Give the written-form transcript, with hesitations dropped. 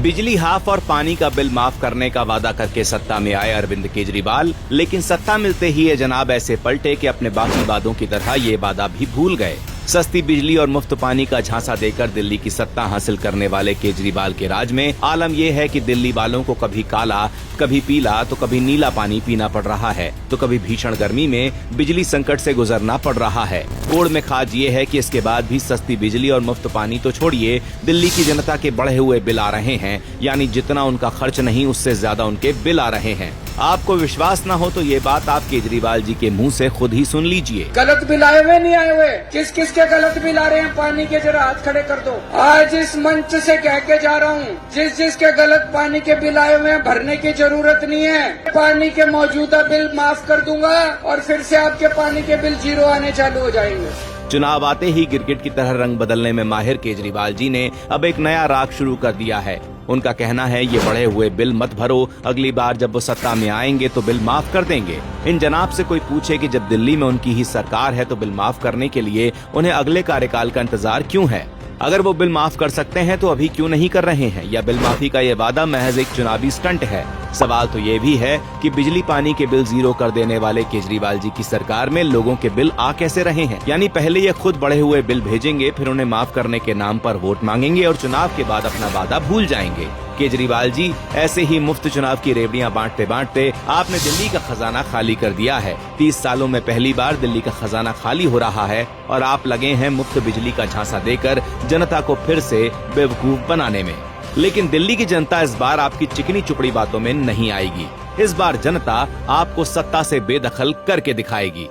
बिजली हाफ और पानी का बिल माफ करने का वादा करके सत्ता में आए अरविंद केजरीवाल, लेकिन सत्ता मिलते ही ये जनाब ऐसे पलटे कि अपने बाकी वादों की तरह ये वादा भी भूल गए। सस्ती बिजली और मुफ्त पानी का झांसा देकर दिल्ली की सत्ता हासिल करने वाले केजरीवाल के राज में आलम यह है कि दिल्ली वालों को कभी काला, कभी पीला तो कभी नीला पानी पीना पड़ रहा है, तो कभी भीषण गर्मी में बिजली संकट से गुजरना पड़ रहा है। कोड़ में खाज ये है कि इसके बाद भी सस्ती बिजली और मुफ्त पानी तो छोड़िए, दिल्ली की जनता के बढ़े हुए बिल आ रहे हैं, यानी जितना उनका खर्च नहीं उससे ज्यादा उनके बिल आ रहे हैं। आपको विश्वास न हो तो ये बात आप केजरीवाल जी के मुंह से खुद ही सुन लीजिए। गलत बिल आए हुए नहीं आए हुए, किस किस के गलत बिल आ रहे हैं पानी के, जरा हाथ खड़े कर दो। आज इस मंच से कह के जा रहा हूँ, जिस जिसके गलत पानी के बिल आए हुए हैं भरने की जरूरत नहीं है। पानी के मौजूदा बिल माफ कर दूंगा और फिर से आपके पानी के बिल जीरो आने चालू हो जाएंगे। चुनाव आते ही गिरगिट की तरह रंग बदलने में माहिर केजरीवाल जी ने अब एक नया राग शुरू कर दिया है। उनका कहना है ये बढ़े हुए बिल मत भरो, अगली बार जब वो सत्ता में आएंगे तो बिल माफ कर देंगे। इन जनाब से कोई पूछे कि जब दिल्ली में उनकी ही सरकार है तो बिल माफ करने के लिए उन्हें अगले कार्यकाल का इंतजार क्यों है? अगर वो बिल माफ कर सकते हैं तो अभी क्यों नहीं कर रहे हैं? या बिल माफी का ये वादा महज एक चुनावी स्टंट है? सवाल तो ये भी है कि बिजली पानी के बिल जीरो कर देने वाले केजरीवाल जी की सरकार में लोगों के बिल आ कैसे रहे हैं? यानी पहले ये खुद बढ़े हुए बिल भेजेंगे, फिर उन्हें माफ करने के नाम पर वोट मांगेंगे और चुनाव के बाद अपना वादा भूल जाएंगे। केजरीवाल जी ऐसे ही मुफ्त चुनाव की रेवड़ियां बांटते बांटते आपने दिल्ली का खजाना खाली कर दिया है। 30 सालों में पहली बार दिल्ली का खजाना खाली हो रहा है और आप लगे हैं मुफ्त बिजली का झांसा देकर जनता को फिर से बेवकूफ बनाने में। लेकिन दिल्ली की जनता इस बार आपकी चिकनी चुपड़ी बातों में नहीं आएगी। इस बार जनता आपको सत्ता से बेदखल करके दिखाएगी।